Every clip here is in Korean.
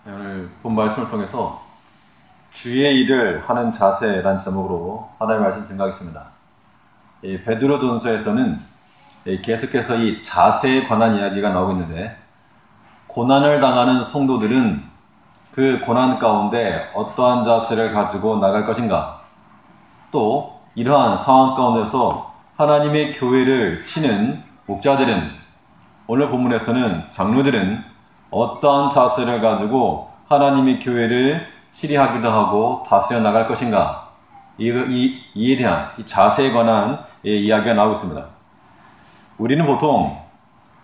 오늘 본 말씀을 통해서 주의 일을 하는 자세라는 제목으로 하나님의 말씀 증거하겠습니다. 베드로전서에서는 계속해서 이 자세에 관한 이야기가 나오고 있는데, 고난을 당하는 성도들은 그 고난 가운데 어떠한 자세를 가지고 나갈 것인가, 또 이러한 상황 가운데서 하나님의 교회를 치는 목자들은, 오늘 본문에서는 장로들은 어떠한 자세를 가지고 하나님의 교회를 치리하기도 하고 다스려 나갈 것인가, 이에 대한 이 자세에 관한 이야기가 나오고 있습니다. 우리는 보통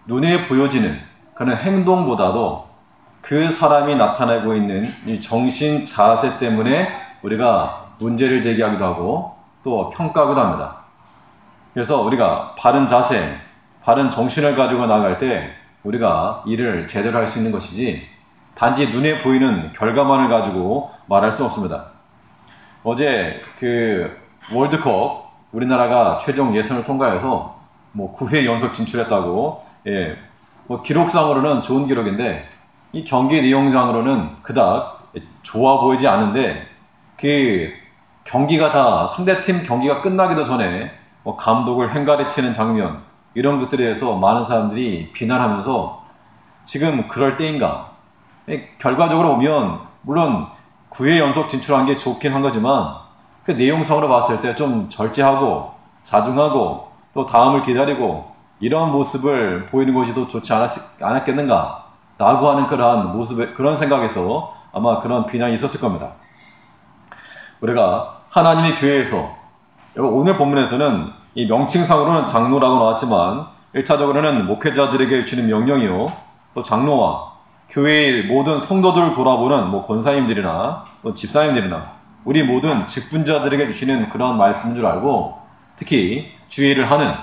눈에 보여지는 그런 행동보다도 그 사람이 나타내고 있는 이 정신 자세 때문에 우리가 문제를 제기하기도 하고 또 평가하기도 합니다. 그래서 우리가 바른 자세, 바른 정신을 가지고 나갈 때 우리가 일을 제대로 할 수 있는 것이지, 단지 눈에 보이는 결과만을 가지고 말할 수 없습니다. 어제 월드컵 우리나라가 최종 예선을 통과해서 9회 연속 진출했다고, 기록상으로는 좋은 기록인데 이 경기 내용상으로는 그닥 좋아 보이지 않은데, 상대팀 경기가 끝나기도 전에 감독을 횡가리치는 장면, 이런 것들에 대해서 많은 사람들이 비난하면서 지금 그럴 때인가? 결과적으로 보면 물론 9회 연속 진출한 게 좋긴 한 거지만 그 내용상으로 봤을 때 좀 절제하고 자중하고 또 다음을 기다리고 이런 모습을 보이는 것이 더 좋지 않았겠는가 라고 하는 그런 생각에서 아마 그런 비난이 있었을 겁니다. 우리가 하나님의 교회에서, 오늘 본문에서는 이 명칭상으로는 장로라고 나왔지만 1차적으로는 목회자들에게 주는 명령이요, 또 장로와 교회의 모든 성도들을 돌아보는 권사님들이나 또 집사님들이나 우리 모든 직분자들에게 주시는 그런 말씀인 줄 알고, 특히 주의 일을 하는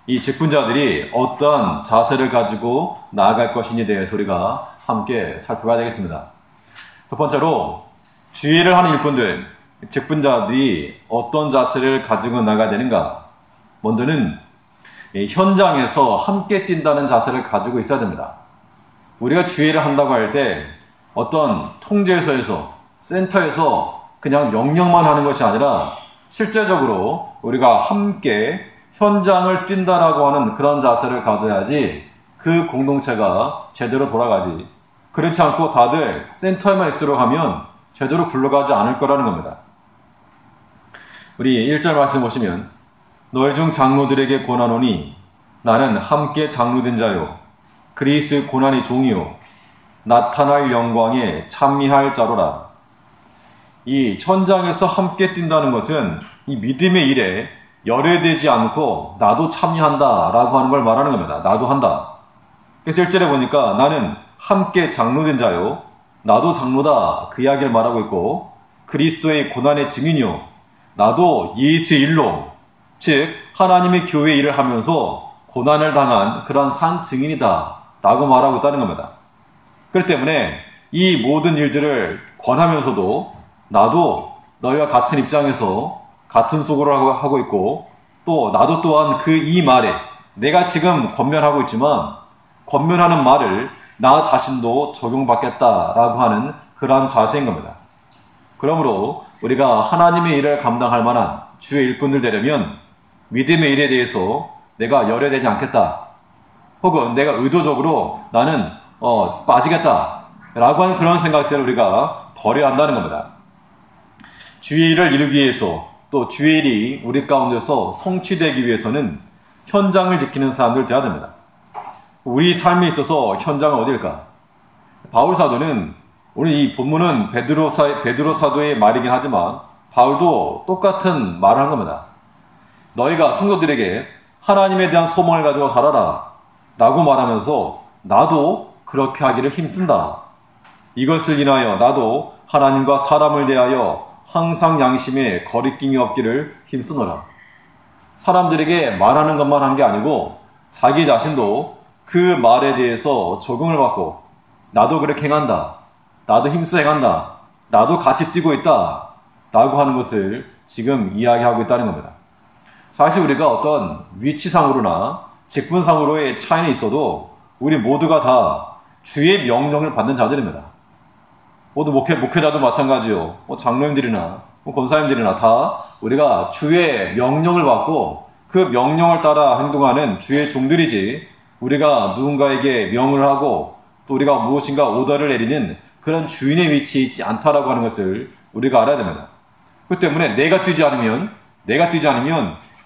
이 직분자들이 어떠한 자세를 가지고 나아갈 것인지에 대해서 우리가 함께 살펴봐야 되겠습니다. 첫 번째로, 주의 일을 하는 일꾼들, 직분자들이 어떤 자세를 가지고 나가야 되는가? 먼저는 현장에서 함께 뛴다는 자세를 가지고 있어야 됩니다. 우리가 주의 일을 한다고 할 때 어떤 통제소에서, 센터에서 그냥 명령만 하는 것이 아니라 실제적으로 우리가 함께 현장을 뛴다라고 하는 그런 자세를 가져야지 그 공동체가 제대로 돌아가지, 그렇지 않고 다들 센터에만 있으려고 하면 제대로 굴러가지 않을 거라는 겁니다. 우리 1절 말씀 보시면, 너희 중 장로들에게 권하노니 나는 함께 장로된 자요 그리스도의 고난의 종이요 나타날 영광에 참미할 자로라. 이 현장에서 함께 뛴다는 것은 이 믿음의 일에 열애되지 않고 나도 참여한다 라고 하는 걸 말하는 겁니다. 나도 한다. 그래서 1절에 보니까 나는 함께 장로된 자요, 나도 장로다, 그 이야기를 말하고 있고, 그리스도의 고난의 증인이요, 나도 예수의 일로, 즉 하나님의 교회 일을 하면서 고난을 당한 그런 산 증인이다 라고 말하고 있다는 겁니다. 그렇기 때문에 이 모든 일들을 권하면서도 나도 너희와 같은 입장에서 같은 소고를 하고 있고, 또 나도 또한 이 말에 내가 지금 권면하고 있지만 권면하는 말을 나 자신도 적용받겠다라고 하는 그런 자세인 겁니다. 그러므로 우리가 하나님의 일을 감당할 만한 주의 일꾼들 되려면 믿음의 일에 대해서 내가 열애되지 않겠다, 혹은 내가 의도적으로 나는 빠지겠다 라고 하는 그런 생각들을 우리가 버려야 한다는 겁니다. 주의 일을 이루기 위해서, 또 주의 일이 우리 가운데서 성취되기 위해서는 현장을 지키는 사람들 되어야 됩니다. 우리 삶에 있어서 현장은 어딜까? 바울 사도는, 오늘 이 본문은 베드로 사도의 말이긴 하지만 바울도 똑같은 말을 한 겁니다. 너희가 성도들에게 하나님에 대한 소망을 가지고 살아라 라고 말하면서 나도 그렇게 하기를 힘쓴다. 이것을 인하여 나도 하나님과 사람을 대하여 항상 양심에 거리낌이 없기를 힘쓰노라. 사람들에게 말하는 것만 한 게 아니고 자기 자신도 그 말에 대해서 적용을 받고, 나도 그렇게 행한다, 나도 힘써 행한다, 나도 같이 뛰고 있다 라고 하는 것을 지금 이야기하고 있다는 겁니다. 사실 우리가 어떤 위치상으로나 직분상으로의 차이는 있어도 우리 모두가 다 주의 명령을 받는 자들입니다. 모두 목회자도 마찬가지요. 뭐 장로님들이나 뭐 권사님들이나 다 우리가 주의 명령을 받고 그 명령을 따라 행동하는 주의 종들이지, 우리가 누군가에게 명을 하고 또 우리가 무엇인가 오더를 내리는 그런 주인의 위치에 있지 않다라고 하는 것을 우리가 알아야 됩니다. 그 때문에 내가 뛰지 않으면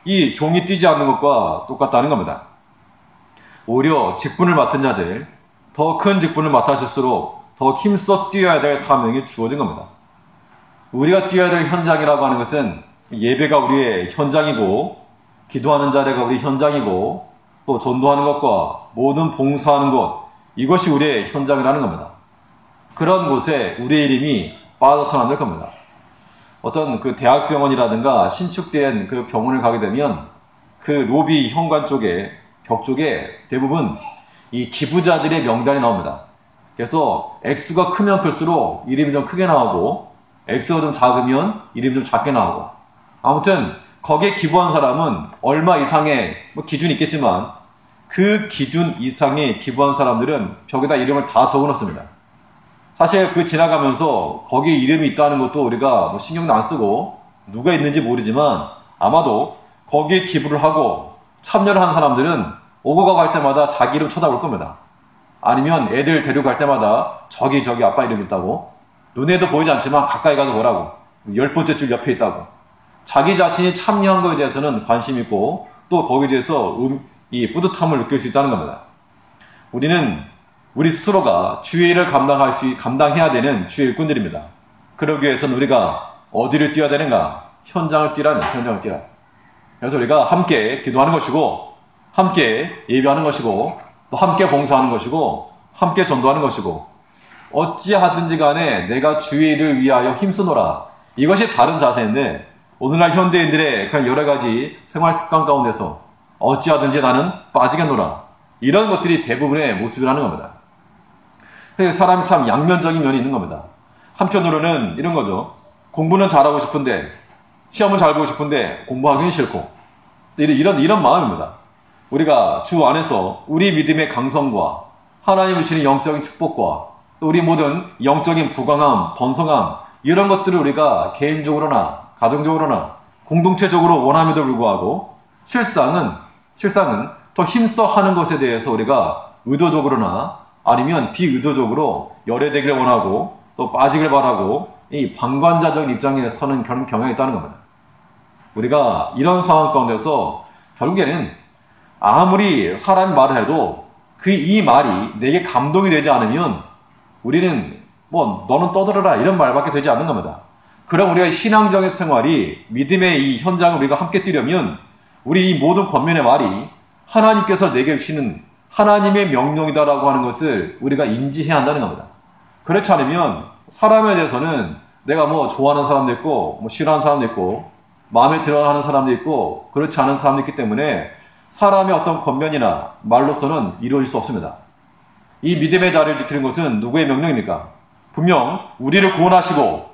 이 종이 뛰지 않는 것과 똑같다는 겁니다. 오히려 직분을 맡은 자들, 더 큰 직분을 맡았을수록 더 힘써 뛰어야 될 사명이 주어진 겁니다. 우리가 뛰어야 될 현장이라고 하는 것은 예배가 우리의 현장이고, 기도하는 자리가 우리 현장이고, 또 전도하는 것과 모든 봉사하는 것, 이것이 우리의 현장이라는 겁니다. 그런 곳에 우리의 이름이 빠져서는 안 될 겁니다. 어떤 그 대학병원이라든가 신축된 그 병원을 가게 되면 그 로비 현관 쪽에, 벽 쪽에 대부분 이 기부자들의 명단이 나옵니다. 그래서 X가 크면 클수록 이름이 좀 크게 나오고, X가 좀 작으면 이름이 좀 작게 나오고, 아무튼 거기에 기부한 사람은 얼마 이상의 뭐 기준이 있겠지만 그 기준 이상의 기부한 사람들은 벽에다 이름을 다 적어놓습니다. 사실 그 지나가면서 거기에 이름이 있다는 것도 우리가 뭐 신경도 안 쓰고 누가 있는지 모르지만, 아마도 거기에 기부를 하고 참여를 한 사람들은 오고 가고 할 때마다 자기 이름 쳐다볼 겁니다. 아니면 애들 데려갈 때마다 저기 아빠 이름 있다고, 눈에도 보이지 않지만 가까이 가서 보라고, 10번째 줄 옆에 있다고, 자기 자신이 참여한 것에 대해서는 관심 있고 또 거기에 대해서 이 뿌듯함을 느낄 수 있다는 겁니다. 우리 스스로가 주의 일을 감당해야 되는 주의 일꾼들입니다. 그러기 위해서는 우리가 어디를 뛰어야 되는가? 현장을 뛰라. 그래서 우리가 함께 기도하는 것이고, 함께 예배하는 것이고, 또 함께 봉사하는 것이고, 함께 전도하는 것이고, 어찌하든지 간에 내가 주의 일을 위하여 힘쓰노라. 이것이 다른 자세인데, 오늘날 현대인들의 그런 여러 가지 생활 습관 가운데서 어찌하든지 나는 빠지겠노라, 이런 것들이 대부분의 모습이라는 겁니다. 그래서 사람이 참 양면적인 면이 있는 겁니다. 한편으로는 이런 거죠. 공부는 잘하고 싶은데, 시험은 잘 보고 싶은데 공부하기는 싫고, 이런 마음입니다. 우리가 주 안에서 우리 믿음의 강성과 하나님이 주시는 영적인 축복과 또 우리 모든 영적인 부강함, 번성함, 이런 것들을 우리가 개인적으로나 가정적으로나 공동체적으로 원함에도 불구하고 실상은 더 힘써 하는 것에 대해서 우리가 의도적으로나 아니면 비의도적으로 열애되기를 원하고 또 빠지길 바라고 이 방관자적인 입장에 서는 그런 경향이 있다는 겁니다. 우리가 이런 상황 가운데서 결국에는 아무리 사람이 말을 해도 이 말이 내게 감동이 되지 않으면 우리는 뭐 너는 떠들어라 이런 말밖에 되지 않는 겁니다. 그럼 우리가 신앙적인 생활이, 믿음의 이 현장을 우리가 함께 뛰려면 우리 이 모든 권면의 말이 하나님께서 내게 주시는 하나님의 명령이다라고 하는 것을 우리가 인지해야 한다는 겁니다. 그렇지 않으면 사람에 대해서는 내가 뭐 좋아하는 사람도 있고 뭐 싫어하는 사람도 있고 마음에 들어하는 사람도 있고 그렇지 않은 사람도 있기 때문에 사람의 어떤 권면이나 말로서는 이루어질 수 없습니다. 이 믿음의 자리를 지키는 것은 누구의 명령입니까? 분명 우리를 구원하시고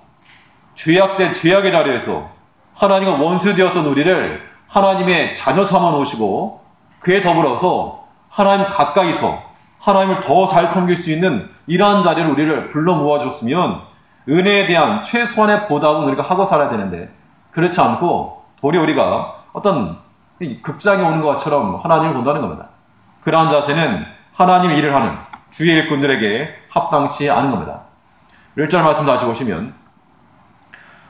죄악된 죄악의 자리에서 하나님과 원수되었던 우리를 하나님의 자녀 삼아 놓으시고 그에 더불어서 하나님 가까이서 하나님을 더 잘 섬길 수 있는 이러한 자리를 우리를 불러 모아줬으면 은혜에 대한 최소한의 보답은 우리가 하고 살아야 되는데, 그렇지 않고 도리어 우리가 어떤 극장에 오는 것처럼 하나님을 본다는 겁니다. 그러한 자세는 하나님의 일을 하는 주의 일꾼들에게 합당치 않은 겁니다. 1절 말씀 다시 보시면,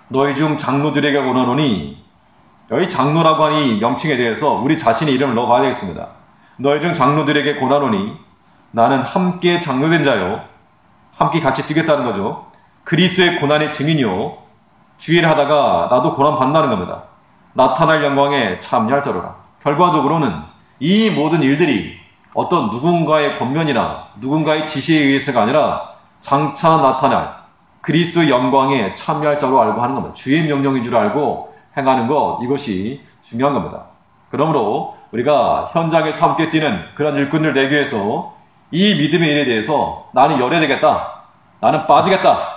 너희 중 장로들에게 권하노니, 여기 장로라고 하는 이 명칭에 대해서 우리 자신의 이름을 넣어봐야 되겠습니다. 너희 중 장로들에게 권하노니, 나는 함께 장로된 자요, 함께 같이 뛰겠다는 거죠. 그리스도의 고난의 증인이요, 주의를 하다가 나도 고난 받는다는 겁니다. 나타날 영광에 참여할 자로라. 결과적으로는 이 모든 일들이 어떤 누군가의 권면이나 누군가의 지시에 의해서가 아니라 장차 나타날 그리스도의 영광에 참여할 자로 알고 하는 겁니다. 주의 명령인 줄 알고 행하는 것, 이것이 중요한 겁니다. 그러므로 우리가 현장에서 함께 뛰는 그런 일꾼들 되기 위해서 이 믿음의 일에 대해서 나는 열애되겠다, 나는 빠지겠다,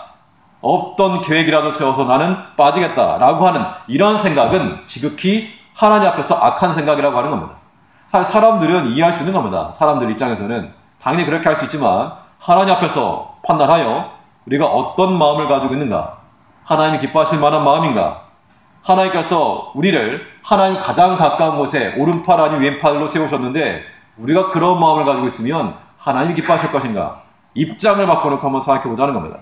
없던 계획이라도 세워서 나는 빠지겠다 라고 하는 이런 생각은 지극히 하나님 앞에서 악한 생각이라고 하는 겁니다. 사람들은 이해할 수 있는 겁니다. 사람들 입장에서는 당연히 그렇게 할 수 있지만 하나님 앞에서 판단하여 우리가 어떤 마음을 가지고 있는가? 하나님이 기뻐하실 만한 마음인가? 하나님께서 우리를 하나님 가장 가까운 곳에 오른팔 아닌 왼팔로 세우셨는데 우리가 그런 마음을 가지고 있으면 하나님이 기뻐하실 것인가? 입장을 바꿔놓고 한번 생각해 보자는 겁니다.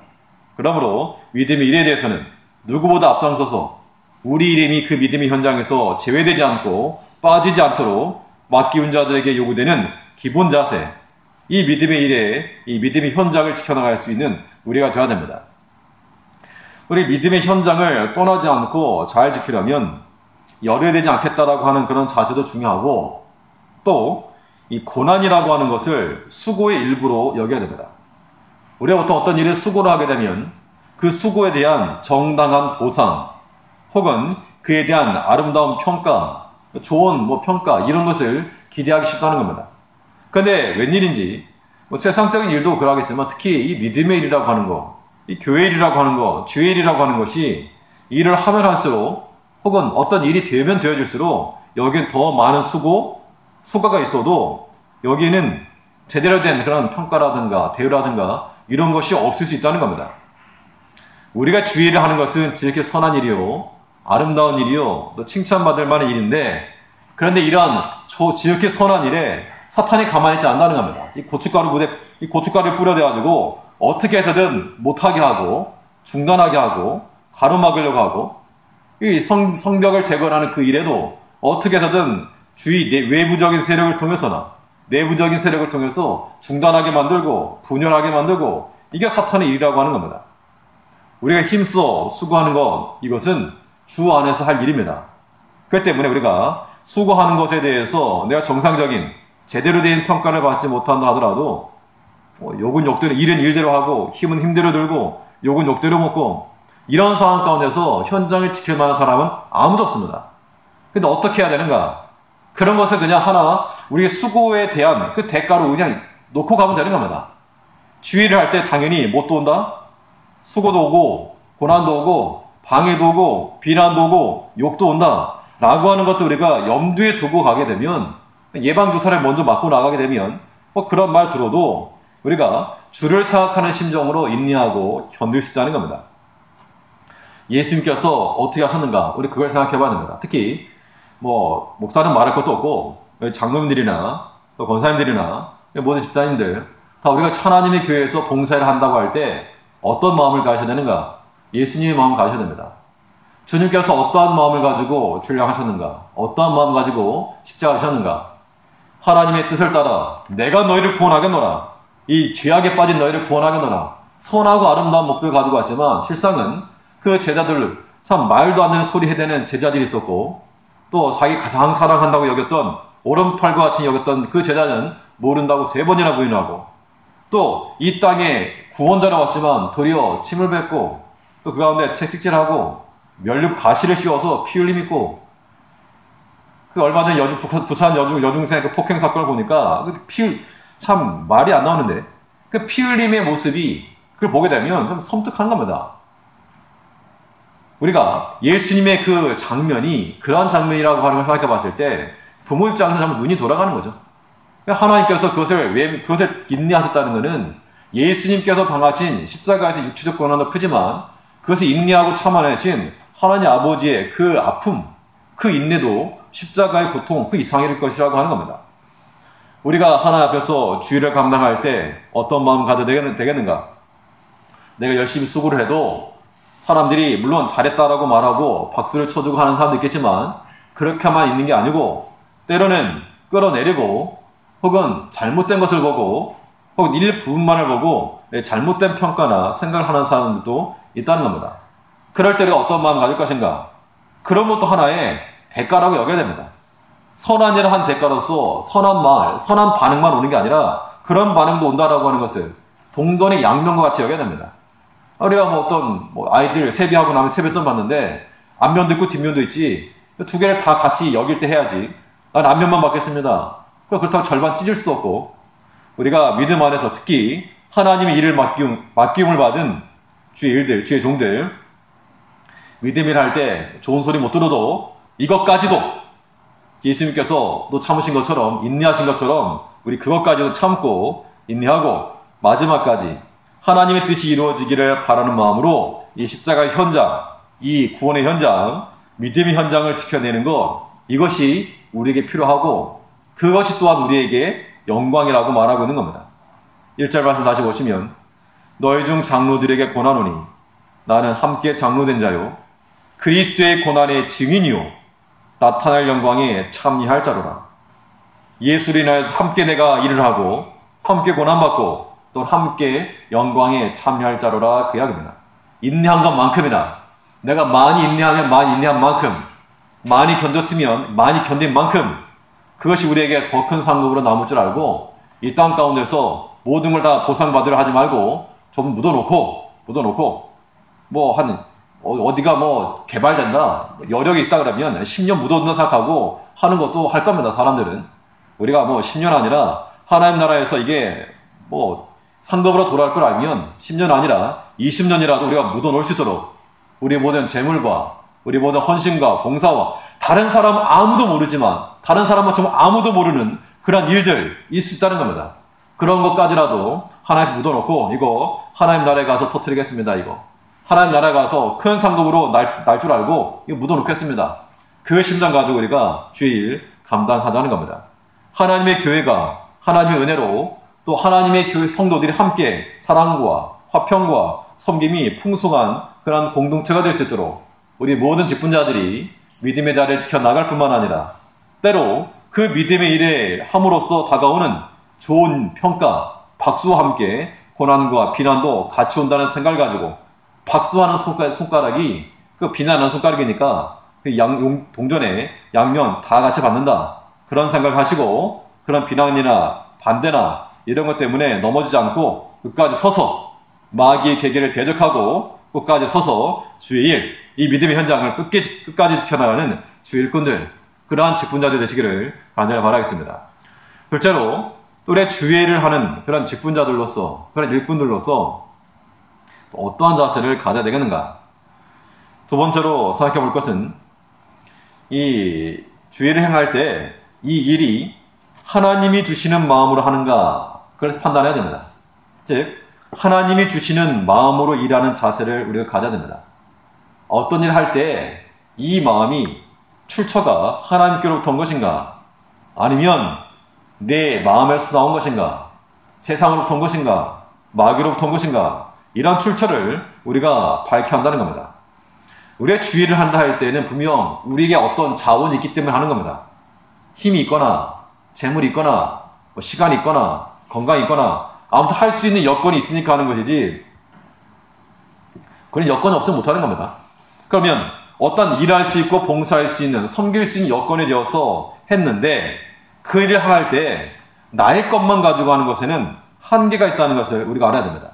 그러므로 믿음의 일에 대해서는 누구보다 앞장서서 우리 이름이 그 믿음의 현장에서 제외되지 않고 빠지지 않도록 맡기운 자들에게 요구되는 기본 자세, 이 믿음의 일에 이 믿음의 현장을 지켜나갈 수 있는 우리가 되어야 됩니다. 우리 믿음의 현장을 떠나지 않고 잘 지키려면 열외되지 않겠다라고 하는 그런 자세도 중요하고 또 이 고난이라고 하는 것을 수고의 일부로 여겨야 됩니다. 우리가 보통 어떤 일을 수고를 하게 되면 그 수고에 대한 정당한 보상 혹은 그에 대한 아름다운 평가, 좋은 평가 이런 것을 기대하기 쉽다는 겁니다. 그런데 웬일인지 세상적인 일도 그러하겠지만 특히 이 믿음의 일이라고 하는 거, 이 교회 일이라고 하는 거, 주의 일이라고 하는 것이 일을 하면 할수록 혹은 어떤 일이 되면 되어질수록 여기엔 더 많은 수고가 있어도 여기에는 제대로 된 그런 평가라든가 대우라든가 이런 것이 없을 수 있다는 겁니다. 우리가 주의 일을 하는 것은 지극히 선한 일이요, 아름다운 일이요, 또 칭찬받을 만한 일인데 그런데 이러한 지극히 선한 일에 사탄이 가만히 있지 않는다는 겁니다. 이 고춧가루를 뿌려대가지고 어떻게 해서든 못하게 하고 중단하게 하고 가로막으려고 하고 이 성벽을 재건하는 그 일에도 어떻게 해서든 외부적인 세력을 통해서나 내부적인 세력을 통해서 중단하게 만들고 분열하게 만들고 이게 사탄의 일이라고 하는 겁니다. 우리가 힘써 수고하는 것 이것은 주 안에서 할 일입니다. 그렇기 때문에 우리가 수고하는 것에 대해서 내가 정상적인 제대로 된 평가를 받지 못한다 하더라도 욕은 욕대로, 일은 일대로 하고 힘은 힘대로 들고 욕은 욕대로 먹고 이런 상황 가운데서 현장을 지킬 만한 사람은 아무도 없습니다. 근데 어떻게 해야 되는가? 그런 것을 그냥 우리 수고에 대한 그 대가로 그냥 놓고 가면 되는 겁니다. 주의를 할 때 당연히 못도 온다? 수고도 오고 고난도 오고 방해도 오고 비난도 오고 욕도 온다 라고 하는 것도 우리가 염두에 두고 가게 되면 예방주사를 먼저 맞고 나가게 되면 그런 말 들어도 우리가 주를 생각하는 심정으로 인내하고 견딜 수 있다는 겁니다. 예수님께서 어떻게 하셨는가? 우리 그걸 생각해 봐야 됩니다. 특히 목사는 말할 것도 없고 장로님들이나 또 권사님들이나 모든 집사님들 다 우리가 하나님의 교회에서 봉사를 한다고 할 때 어떤 마음을 가져야 되는가? 예수님의 마음을 가져야 됩니다. 주님께서 어떠한 마음을 가지고 출량하셨는가? 어떠한 마음을 가지고 십자가하셨는가? 하나님의 뜻을 따라 내가 너희를 구원하겠노라. 이 죄악에 빠진 너희를 구원하겠노라. 선하고 아름다운 목표를 가지고 왔지만 실상은 그 제자들 참 말도 안 되는 소리 해대는 제자들이 있었고 또 자기 가장 사랑한다고 여겼던 오른팔과 같이 여겼던 그 제자는 모른다고 3번이나 부인하고 또 이 땅에 구원자로 왔지만 도리어 침을 뱉고 또 그 가운데 채찍질하고 면류 가시를 씌워서 피 흘림 있고 그 얼마 전에 부산 여중생 그 폭행 사건을 보니까 참 말이 안 나오는데 그 피 흘림의 모습이 그걸 보게 되면 좀 섬뜩한 겁니다. 우리가 예수님의 그 장면이 그러한 장면이라고 하는 걸 생각해 봤을 때 부모 입장에서 정말 눈이 돌아가는 거죠. 하나님께서 그것을 인내하셨다는 것은 예수님께서 당하신 십자가에서 육체적 고난도 크지만 그것을 인내하고 참아내신 하나님 아버지의 그 아픔, 그 인내도 십자가의 고통 그 이상일 것이라고 하는 겁니다. 우리가 하나님 앞에서 주의를 감당할 때 어떤 마음 가져야 되겠는가? 내가 열심히 수고를 해도 사람들이 물론 잘했다라고 말하고 박수를 쳐주고 하는 사람도 있겠지만 그렇게만 있는 게 아니고 때로는 끌어내리고 혹은 잘못된 것을 보고 혹은 일부분만을 보고 잘못된 평가나 생각을 하는 사람들도 있다는 겁니다. 그럴 때 우리가 어떤 마음을 가질 것인가? 그런 것도 하나의 대가라고 여겨야 됩니다. 선한 일을 한 대가로서 선한 말, 선한 반응만 오는 게 아니라 그런 반응도 온다라고 하는 것을 동전의 양면과 같이 여겨야 됩니다. 우리가 어떤 아이들 세배하고 나면 세뱃돈 받는데 앞면도 있고 뒷면도 있지 두 개를 다 같이 여길 때 해야지 난 앞면만 받겠습니다. 그렇다고 절반 찢을 수 없고 우리가 믿음 안에서 특히 하나님의 일을 맡김을 받은 주의 종들 믿음 일을 할 때 좋은 소리 못 들어도 이것까지도 예수님께서 또 참으신 것처럼 인내하신 것처럼 우리 그것까지도 참고 인내하고 마지막까지 하나님의 뜻이 이루어지기를 바라는 마음으로 이 십자가의 현장, 이 구원의 현장, 믿음의 현장을 지켜내는 것, 이것이 우리에게 필요하고 그것이 또한 우리에게 영광이라고 말하고 있는 겁니다. 1절 말씀 다시 보시면 너희 중 장로들에게 권하노니 나는 함께 장로된 자요 그리스도의 고난의 증인이요 나타날 영광에 참여할 자로라. 예수를 인하여서 함께 내가 일을 하고 함께 고난받고 또 함께 영광에 참여할 자로라 그 이야기입니다. 인내한 것만큼이나 내가 많이 인내하면 많이 인내한 만큼 많이 견뎠으면 많이 견딘 만큼 그것이 우리에게 더 큰 상급으로 남을 줄 알고 이 땅 가운데서 모든 걸 다 보상받으려 하지 말고 좀 묻어놓고 뭐 어디가 뭐 개발된다 여력이 있다 그러면 10년 묻어둔다 생각하고 하는 것도 할 겁니다. 사람들은 우리가 뭐 10년 아니라 하나님 나라에서 이게 뭐 상급으로 돌아올 걸 알면 10년 아니라 20년이라도 우리가 묻어놓을 수 있도록 우리 모든 재물과 우리 모든 헌신과 봉사와 다른 사람은 아무도 모르지만 다른 사람은 정말 아무도 모르는 그런 일들 있을 수 있다는 겁니다. 그런 것까지라도 하나님 묻어놓고 이거 하나님 나라에 가서 터뜨리겠습니다. 이거 하나님 나라에 가서 큰 상급으로 날 줄 알고 이거 묻어놓겠습니다. 그 심장 가지고 우리가 주의 일 감당하자는 겁니다. 하나님의 교회가 하나님의 은혜로 또 하나님의 교회 성도들이 함께 사랑과 화평과 섬김이 풍성한 그런 공동체가 될 수 있도록 우리 모든 직분자들이 믿음의 자리를 지켜나갈 뿐만 아니라 때로 그 믿음의 일에 함으로써 다가오는 좋은 평가, 박수와 함께 고난과 비난도 같이 온다는 생각을 가지고 박수하는 손가락이 그 비난하는 손가락이니까 그 동전에 양면 다 같이 받는다. 그런 생각하시고 그런 비난이나 반대나 이런 것 때문에 넘어지지 않고 끝까지 서서 마귀의 계계를 대적하고 끝까지 서서 주의 일, 이 믿음의 현장을 끝까지 지켜나가는 주의 일꾼들, 그러한 직분자들 되시기를 간절히 바라겠습니다. 둘째로 또래 주의 일을 하는 그런 직분자들로서, 그런 일꾼들로서 어떠한 자세를 가져야 되겠는가? 두 번째로 생각해 볼 것은 이 주의 일을 행할 때 이 일이 하나님이 주시는 마음으로 하는가, 그래서 판단해야 됩니다. 즉 하나님이 주시는 마음으로 일하는 자세를 우리가 가져야 됩니다. 어떤 일을 할 때 이 마음이 출처가 하나님께로부터 온 것인가, 아니면 내 마음에서 나온 것인가, 세상으로부터 온 것인가, 마귀로부터 온 것인가, 이런 출처를 우리가 밝혀야 한다는 겁니다. 우리가 주의를 한다 할 때는 분명 우리에게 어떤 자원이 있기 때문에 하는 겁니다. 힘이 있거나 재물이 있거나 뭐 시간이 있거나 건강이 있거나 아무튼 할 수 있는 여건이 있으니까 하는 것이지, 그런 여건이 없으면 못하는 겁니다. 그러면 어떤 일할 수 있고 봉사할 수 있는, 섬길 수 있는 여건이 되어서 했는데 그 일을 할 때 나의 것만 가지고 하는 것에는 한계가 있다는 것을 우리가 알아야 됩니다.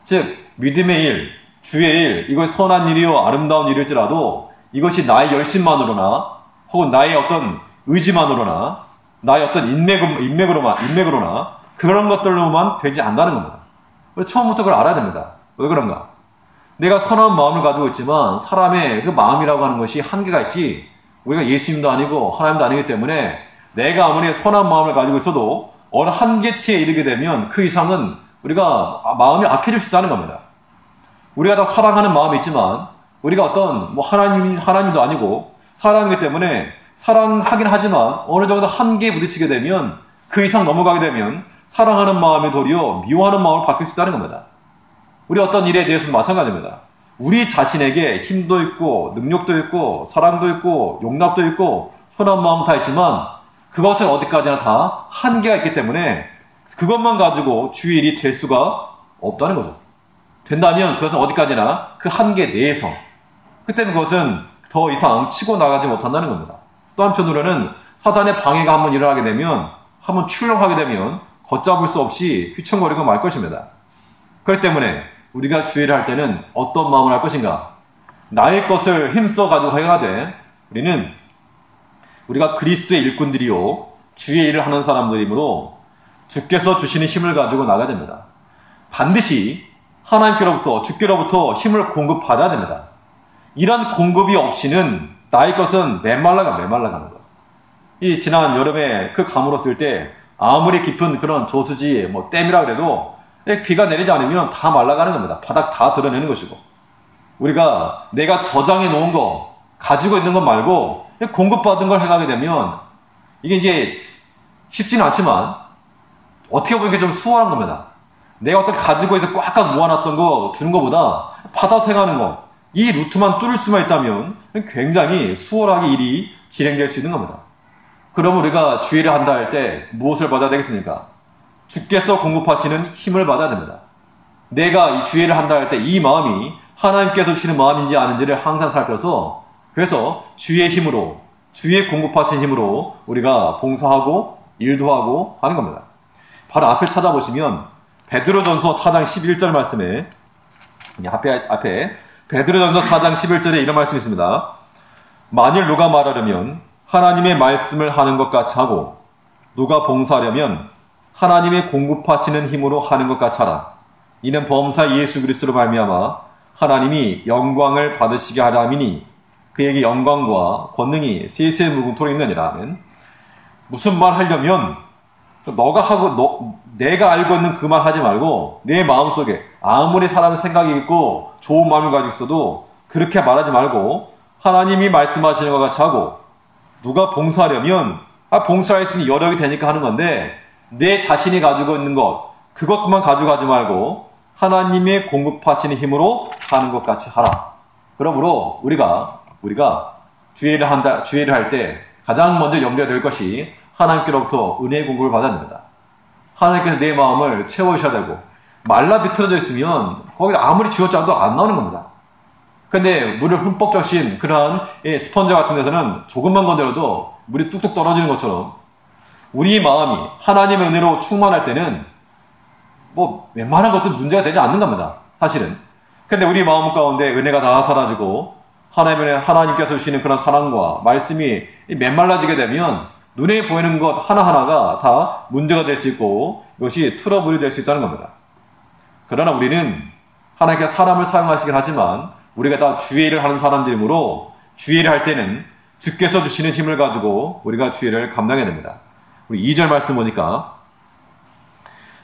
즉 믿음의 일, 주의 일, 이것이 선한 일이요 아름다운 일일지라도 이것이 나의 열심만으로나 혹은 나의 어떤 의지만으로나 나의 어떤 인맥으로나 그런 것들로만 되지 않는다는 겁니다. 우리 처음부터 그걸 알아야 됩니다. 왜 그런가? 내가 선한 마음을 가지고 있지만 사람의 그 마음이라고 하는 것이 한계가 있지, 우리가 예수님도 아니고 하나님도 아니기 때문에 내가 아무리 선한 마음을 가지고 있어도 어느 한계치에 이르게 되면 그 이상은 우리가 마음이 악해질 수 있다는 겁니다. 우리가 다 사랑하는 마음이 있지만 우리가 어떤 뭐 하나님도 아니고 사람이기 때문에 사랑하긴 하지만 어느 정도 한계에 부딪히게 되면 그 이상 넘어가게 되면 사랑하는 마음이 도리어 미워하는 마음으로 바뀔 수 있다는 겁니다. 우리 어떤 일에 대해서도 마찬가지입니다. 우리 자신에게 힘도 있고 능력도 있고 사랑도 있고 용납도 있고 선한 마음 다 있지만 그것은 어디까지나 다 한계가 있기 때문에 그것만 가지고 주의 일이 될 수가 없다는 거죠. 된다면 그것은 어디까지나 그 한계 내에서, 그때는 그것은 더 이상 치고 나가지 못한다는 겁니다. 또 한편으로는 사단의 방해가 한번 일어나게 되면, 한번 출렁하게 되면 걷잡을 수 없이 휘청거리고 말 것입니다. 그렇기 때문에 우리가 주의를 할 때는 어떤 마음을 할 것인가? 나의 것을 힘써 가지고 해야 돼. 우리가 그리스도의 일꾼들이요 주의 일을 하는 사람들이므로 주께서 주시는 힘을 가지고 나가야 됩니다. 반드시 하나님께로부터, 주께로부터 힘을 공급받아야 됩니다. 이런 공급이 없이는 나의 것은 메말라가는 거예요. 이 지난 여름에 그 감으로 쓸 때 아무리 깊은 그런 저수지, 뭐 댐이라 그래도 비가 내리지 않으면 다 말라가는 겁니다. 바닥 다 드러내는 것이고. 우리가 내가 저장해 놓은 거, 가지고 있는 것 말고 공급받은 걸 해가게 되면 이게 이제 쉽지는 않지만 어떻게 보면 좀 수월한 겁니다. 내가 어떤 가지고 있어 꽉꽉 모아놨던 거 주는 것보다 받아서 행하는 거, 이 루트만 뚫을 수만 있다면 굉장히 수월하게 일이 진행될 수 있는 겁니다. 그럼 우리가 주의를 한다 할 때 무엇을 받아야 되겠습니까? 주께서 공급하시는 힘을 받아야 됩니다. 내가 이 주의를 한다 할 때 이 마음이 하나님께서 주시는 마음인지 아닌지를 항상 살펴서, 그래서 주의 힘으로, 주의 공급하신 힘으로 우리가 봉사하고 일도 하고 하는 겁니다. 바로 앞에 찾아보시면 베드로전서 4장 11절 말씀에, 앞에 베드로전서 4장 11절에 이런 말씀이 있습니다. 만일 누가 말하려면 하나님의 말씀을 하는 것 같이 하고, 누가 봉사하려면 하나님의 공급하시는 힘으로 하는 것 같이 하라. 이는 범사 예수 그리스도로 말미암아 하나님이 영광을 받으시게 하려 함이니 그에게 영광과 권능이 세세무궁토록 있느니라. 무슨 말 하려면 너가 하고 내가 알고 있는 그 말 하지 말고 내 마음속에 아무리 사람의 생각이 있고 좋은 마음을 가지고 있어도 그렇게 말하지 말고 하나님이 말씀하시는 것 같이 하고, 누가 봉사하려면 봉사할 수 있는 여력이 되니까 하는 건데 내 자신이 가지고 있는 것, 그것만 가지고 가지 말고 하나님의 공급하시는 힘으로 하는 것 같이 하라. 그러므로 우리가 주의를 할 때 가장 먼저 염려해야 될 것이 하나님께로부터 은혜의 공급을 받아야 됩니다. 하나님께서 내 마음을 채워주셔야 되고, 말라 비틀어져 있으면 거기 아무리 쥐어짜도 안 나오는 겁니다. 근데 물을 흠뻑 적신 그러한 스펀지 같은 데서는 조금만 건드려도 물이 뚝뚝 떨어지는 것처럼 우리 마음이 하나님의 은혜로 충만할 때는 웬만한 것도 문제가 되지 않는 겁니다. 사실은. 근데 우리 마음 가운데 은혜가 다 사라지고 하나님께서 주시는 그런 사랑과 말씀이 메말라지게 되면 눈에 보이는 것 하나하나가 다 문제가 될 수 있고 이것이 트러블이 될 수 있다는 겁니다. 그러나 우리는 하나님께서 사람을 사용하시긴 하지만 우리가 다 주의를 하는 사람들이므로 주의를 할 때는 주께서 주시는 힘을 가지고 우리가 주의를 감당해야 됩니다. 우리 2절 말씀 보니까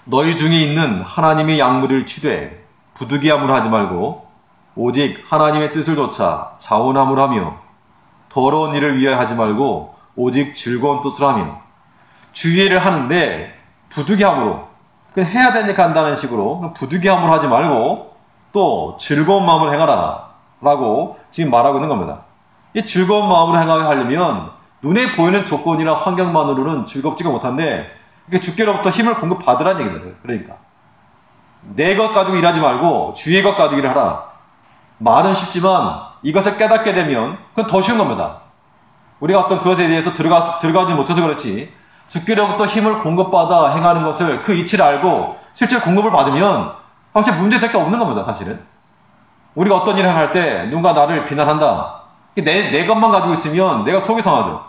너희 중에 있는 하나님의 양물을 취되 부득이함으로 하지 말고 오직 하나님의 뜻을 좇아 자원함으로 하며 더러운 일을 위하여 하지 말고 오직 즐거운 뜻으로 하며. 주의를 하는데 부득이함으로, 그냥 해야 되니까 한다는 식으로 부득이함으로 하지 말고 또 즐거운 마음으로 행하라 라고 지금 말하고 있는 겁니다. 이 즐거운 마음으로 행하게 하려면 눈에 보이는 조건이나 환경만으로는 즐겁지가 못한데 주께로부터 힘을 공급받으라는 얘기입니다. 그러니까 내 것 가지고 일하지 말고 주의 것 가지고 일을 하라. 말은 쉽지만 이것을 깨닫게 되면 그건 더 쉬운 겁니다. 우리가 어떤 그것에 대해서 들어가지 못해서 그렇지, 주께로부터 힘을 공급받아 행하는 것을 그 이치를 알고 실제 공급을 받으면 사실 문제될 게 없는 겁니다. 사실은 우리가 어떤 일을 할 때 누군가 나를 비난한다, 내 것만 가지고 있으면 내가 속이 상하죠.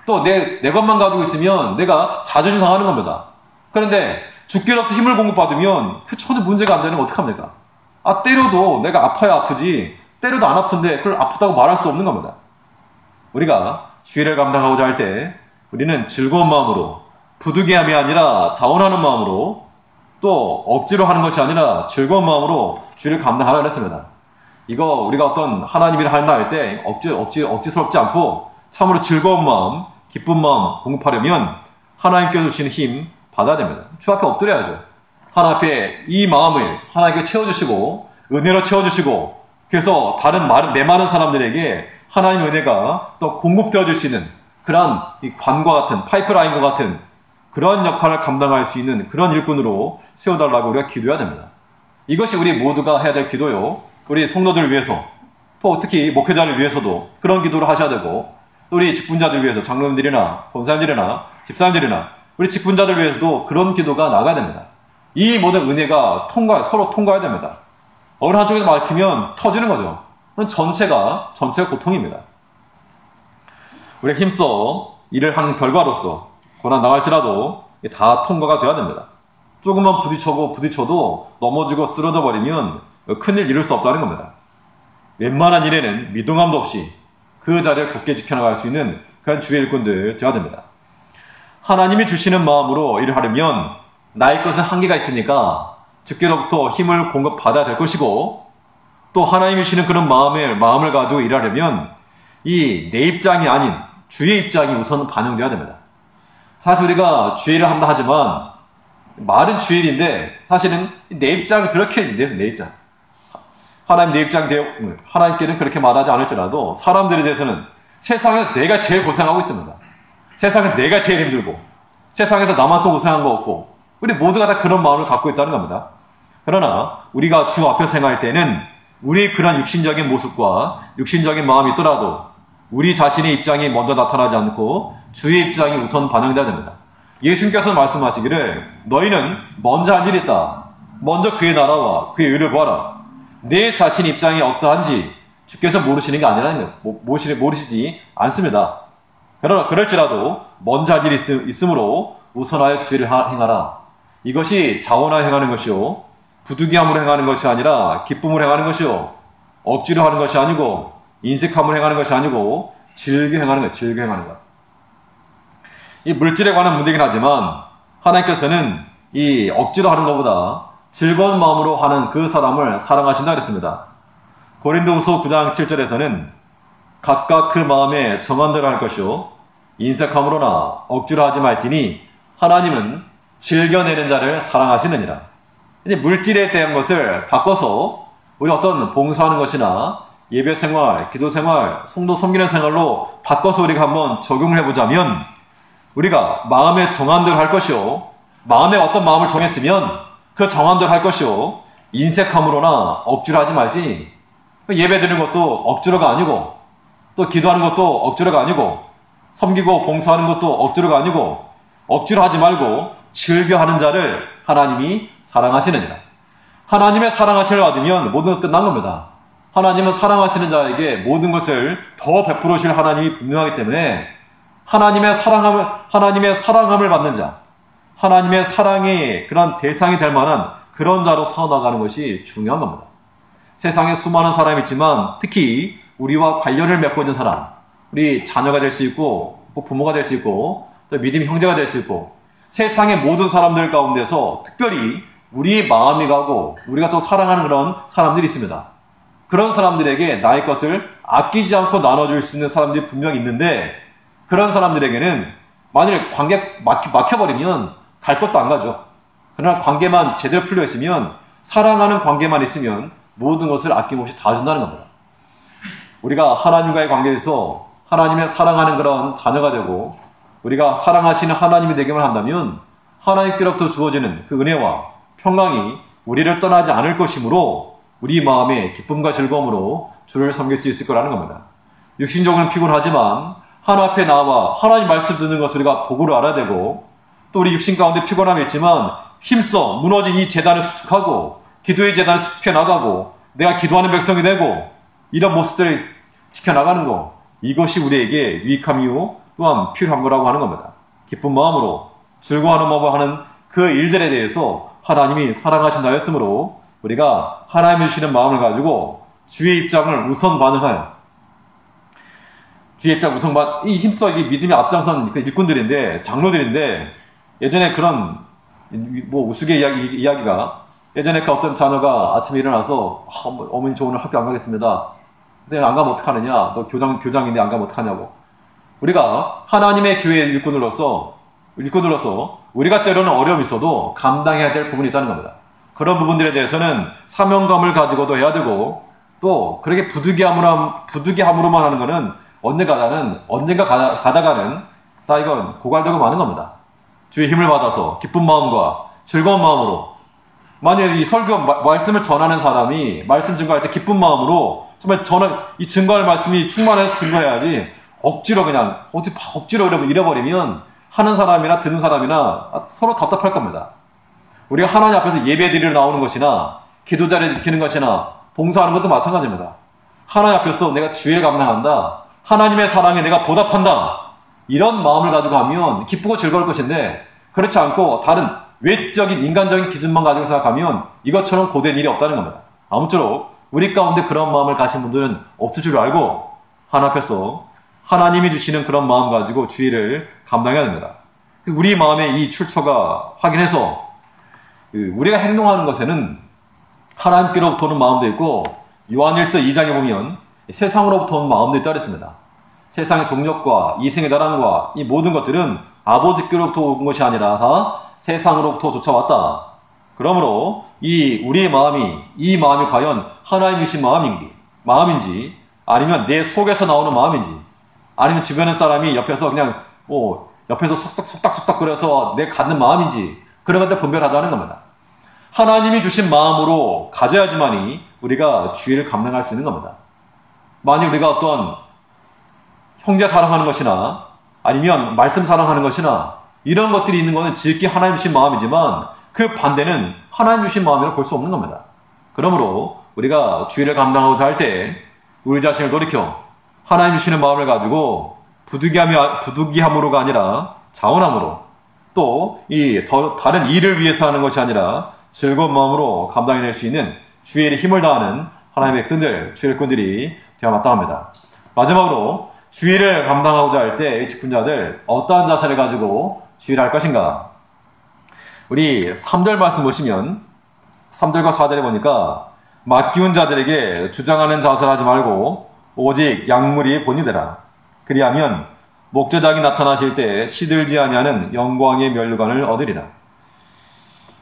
또 내 것만 가지고 있으면 내가 자존심 상하는 겁니다. 그런데 주께로부터 힘을 공급받으면 전혀 문제가 안 되는 거 어떡합니까? 때려도 내가 아파야 아프지 때려도 안 아픈데 그걸 아프다고 말할 수 없는 겁니다. 우리가 주의를 감당하고자 할 때 우리는 즐거운 마음으로, 부득이함이 아니라 자원하는 마음으로, 또 억지로 하는 것이 아니라 즐거운 마음으로 주의를 감당하라고 했습니다. 이거 우리가 어떤 하나님 일을 한다 할 때 억지스럽지 않고 참으로 즐거운 마음, 기쁜 마음 공급하려면 하나님께서 주시는 힘 받아야 됩니다. 주 앞에 엎드려야죠. 하나님 앞에 이 마음을 하나님께 채워주시고 은혜로 채워주시고, 그래서 다른 메마른 사람들에게 하나님의 은혜가 또 공급되어 줄 수 있는 그러한 이 관과 같은 파이프라인과 같은 그런 역할을 감당할 수 있는 그런 일꾼으로 세워달라고 우리가 기도해야 됩니다. 이것이 우리 모두가 해야 될 기도요. 우리 성도들을 위해서, 또 특히 목회자를 위해서도 그런 기도를 하셔야 되고, 또 우리 직분자들 위해서, 장로님들이나 권사님들이나 집사님들이나 우리 직분자들 위해서도 그런 기도가 나가야 됩니다. 이 모든 은혜가 서로 통과해야 됩니다. 어느 한쪽에서 막히면 터지는 거죠. 전체가 고통입니다. 우리가 힘써 일을 하는 결과로서 고난 당할지라도 다 통과가 돼야 됩니다. 조금만 부딪혀도 넘어지고 쓰러져 버리면 큰일 이룰 수 없다는 겁니다. 웬만한 일에는 미동함도 없이 그 자리를 굳게 지켜나갈 수 있는 그런 주의 일꾼들 되어야 됩니다. 하나님이 주시는 마음으로 일을 하려면 나의 것은 한계가 있으니까 주께로부터 힘을 공급받아야 될 것이고, 또 하나님이 주시는 그런 마음을 가지고 일하려면 이 내 입장이 아닌 주의 입장이 우선 반영돼야 됩니다. 사실 우리가 주의를 한다 하지만 말은 주일인데 사실은 내 입장을 그렇게 내서 내 입장. 하나님 내 입장 하나님께는 그렇게 말하지 않을지라도 사람들에 대해서는 세상에서 내가 제일 고생하고 있습니다. 세상에서 내가 제일 힘들고 세상에서 나만큼 고생한 거 없고 우리 모두가 다 그런 마음을 갖고 있다는 겁니다. 그러나 우리가 주 앞에 생활할 때는 우리 그런 육신적인 모습과 육신적인 마음이 있더라도 우리 자신의 입장이 먼저 나타나지 않고 주의 입장이 우선 반영돼야 됩니다. 예수님께서 말씀하시기를 너희는 먼저 할 일이 있다. 먼저 그의 나라와 그의 의를 구하라. 내 자신 입장이 어떠한지 주께서 모르시는 게 아니라는 모르시지 않습니다. 그러나 그럴지라도 먼저 할 일이 있으므로 우선하여 주의를 행하라. 이것이 자원하여 행하는 것이요 부득이함으로 행하는 것이 아니라 기쁨으로 행하는 것이요 억지로 하는 것이 아니고 인색함으로 행하는 것이 아니고 즐겨 행하는 것, 즐겨 행하는 것. 이 물질에 관한 문제긴 하지만 하나님께서는 이 억지로 하는 것보다 즐거운 마음으로 하는 그 사람을 사랑하신다 그랬습니다. 고린도후서 9장 7절에서는 각각 그 마음에 정한 대로 할 것이요 인색함으로나 억지로 하지 말지니 하나님은 즐겨내는 자를 사랑하시느니라. 이제 물질에 대한 것을 바꿔서 우리 어떤 봉사하는 것이나 예배 생활, 기도 생활, 성도 섬기는 생활로 바꿔서 우리가 한번 적용을 해보자면 우리가 마음에 정한 대로 할 것이요 마음에 어떤 마음을 정했으면 그 정한 대로 할 것이요 인색함으로나 억지로 하지 말지. 예배 드리는 것도 억지로가 아니고 또 기도하는 것도 억지로가 아니고 섬기고 봉사하는 것도 억지로가 아니고 억지로 하지 말고 즐겨하는 자를 하나님이 사랑하시느니라. 하나님의 사랑하심을 받으면 모든 것 끝난 겁니다. 하나님은 사랑하시는 자에게 모든 것을 더 베풀으실 하나님이 분명하기 때문에 하나님의 사랑함을 받는 자, 하나님의 사랑의 그런 대상이 될 만한 그런 자로 서나가는 것이 중요한 겁니다. 세상에 수많은 사람이 있지만 특히 우리와 관련을 맺고 있는 사람, 우리 자녀가 될 수 있고 부모가 될 수 있고 또 믿음의 형제가 될 수 있고 세상의 모든 사람들 가운데서 특별히 우리 마음이 가고 우리가 또 사랑하는 그런 사람들이 있습니다. 그런 사람들에게 나의 것을 아끼지 않고 나눠줄 수 있는 사람들이 분명히 있는데 그런 사람들에게는 만일 관계 막혀버리면 갈 것도 안 가죠. 그러나 관계만 제대로 풀려 있으면 사랑하는 관계만 있으면 모든 것을 아낌없이 다 준다는 겁니다. 우리가 하나님과의 관계에서 하나님의 사랑하는 그런 자녀가 되고 우리가 사랑하시는 하나님이 되기만 한다면 하나님께로부터 주어지는 그 은혜와 평강이 우리를 떠나지 않을 것이므로 우리 마음의 기쁨과 즐거움으로 주를 섬길 수 있을 거라는 겁니다. 육신적으로는 피곤하지만 하나 앞에 나와 하나님 말씀 듣는 것을 우리가 도구로 알아야 되고 또 우리 육신 가운데 피곤함이 있지만 힘써 무너진 이 재단을 수축하고 기도의 재단을 수축해 나가고 내가 기도하는 백성이 되고 이런 모습들을 지켜나가는 것 이것이 우리에게 유익함이요 또한 필요한 거라고 하는 겁니다. 기쁜 마음으로 즐거워하는 마음으로 하는 그 일들에 대해서 하나님이 사랑하신다였으므로 우리가 하나님이 주시는 마음을 가지고 주의 입장을 우선 반응하여 주의 입장 우선 이 힘써 이 믿음의 앞장선 그 일꾼들인데 장로들인데 예전에 그런 뭐 우스갯 이야기가 예전에 그 어떤 자녀가 아침에 일어나서 어머니 저 오늘 학교 안 가겠습니다. 근데 안 가면 어떡하느냐? 너 교장인데 안 가면 어떡하냐고. 우리가 하나님의 교회 일꾼으로서 우리가 때로는 어려움이 있어도 감당해야 될 부분이 있다는 겁니다. 그런 부분들에 대해서는 사명감을 가지고도 해야 되고 또 그렇게 부득이함으로만 하는 거는 언젠가 가다가는 다 이건 고갈되고 마는 겁니다. 주의 힘을 받아서 기쁜 마음과 즐거운 마음으로 만약에 이 설교 말씀을 전하는 사람이 말씀 증거할 때 기쁜 마음으로 정말 이 증거할 말씀이 충만해서 증거해야지 억지로 잃어버리면 하는 사람이나 듣는 사람이나 서로 답답할 겁니다. 우리가 하나님 앞에서 예배 드리러 나오는 것이나 기도 자리를 지키는 것이나 봉사하는 것도 마찬가지입니다. 하나님 앞에서 내가 주의를 감당한다. 하나님의 사랑에 내가 보답한다. 이런 마음을 가지고 하면 기쁘고 즐거울 것인데 그렇지 않고 다른 외적인 인간적인 기준만 가지고 생각하면 이것처럼 고된 일이 없다는 겁니다. 아무쪼록 우리 가운데 그런 마음을 가진 분들은 없을 줄 알고 하나님 앞에서 하나님이 주시는 그런 마음 가지고 주의를 감당해야 됩니다. 우리 마음의 이 출처가 확인해서 우리가 행동하는 것에는 하나님께로부터 오는 마음도 있고, 요한일서 2장에 보면 세상으로부터 오는 마음도 있다고 했습니다. 세상의 종력과 이생의 자랑과 이 모든 것들은 아버지께로부터 온 것이 아니라 다 세상으로부터 쫓아왔다. 그러므로 우리의 마음이, 이 마음이 과연 하나님 주신 마음인지, 아니면 내 속에서 나오는 마음인지, 아니면 주변의 사람이 옆에서 그냥 옆에서 속닥속닥 거려서 내 갖는 마음인지, 그런 것들 분별하자는 겁니다. 하나님이 주신 마음으로 가져야지만이 우리가 주의를 감당할 수 있는 겁니다. 만약 우리가 어떤 형제 사랑하는 것이나 아니면 말씀 사랑하는 것이나 이런 것들이 있는 것은 지극히 하나님 주신 마음이지만 그 반대는 하나님 주신 마음이라고 볼 수 없는 겁니다. 그러므로 우리가 주의를 감당하고자 할 때 우리 자신을 돌이켜 하나님 주시는 마음을 가지고 부득이함으로가 아니라 자원함으로, 또 다른 일을 위해서 하는 것이 아니라 즐거운 마음으로 감당해낼 수 있는 주의 일에 힘을 다하는 하나님의 백성들, 주의 일꾼들이 되어 마땅합니다. 마지막으로 주의를 감당하고자 할 때 이 직분자들 어떠한 자세를 가지고 주의를 할 것인가? 우리 3절 말씀 보시면 3절과 4절에 보니까 맡기운 자들에게 주장하는 자세를 하지 말고 오직 약물이 본이 되라. 그리하면 목자장이 나타나실 때 시들지 아니하는 영광의 면류관을 얻으리라.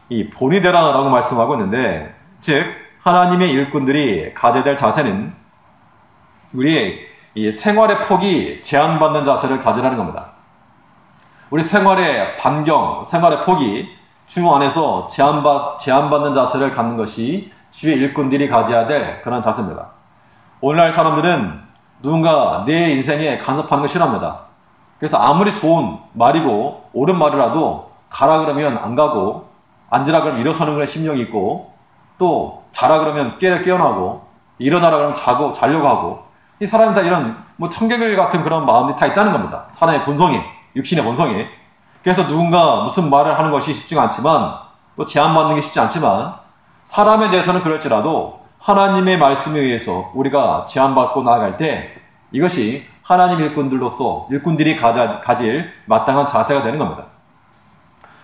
이 본이 되라라고 말씀하고 있는데, 즉 하나님의 일꾼들이 가져야 될 자세는 우리의 이 생활의 폭이 제한받는 자세를 가지라는 겁니다. 우리 생활의 반경, 생활의 폭이 주 안에서 제한받는 자세를 갖는 것이 주의 일꾼들이 가져야 될 그런 자세입니다. 오늘날 사람들은 누군가 내 인생에 간섭하는 걸 싫어합니다. 그래서 아무리 좋은 말이고 옳은 말이라도 가라 그러면 안 가고, 앉으라 그러면 일어서는 그런 심령이 있고, 또 자라 그러면 깨어나고, 일어나라 그러면 자려고 하고, 이 사람이 다 이런 청개구리 같은 그런 마음이 다 있다는 겁니다. 사람의 본성에, 육신의 본성에. 그래서 누군가 무슨 말을 하는 것이 쉽지가 않지만, 또 제한받는 게 쉽지 않지만, 사람에 대해서는 그럴지라도 하나님의 말씀에 의해서 우리가 제한받고 나아갈 때 이것이 하나님 일꾼들이 가질 마땅한 자세가 되는 겁니다.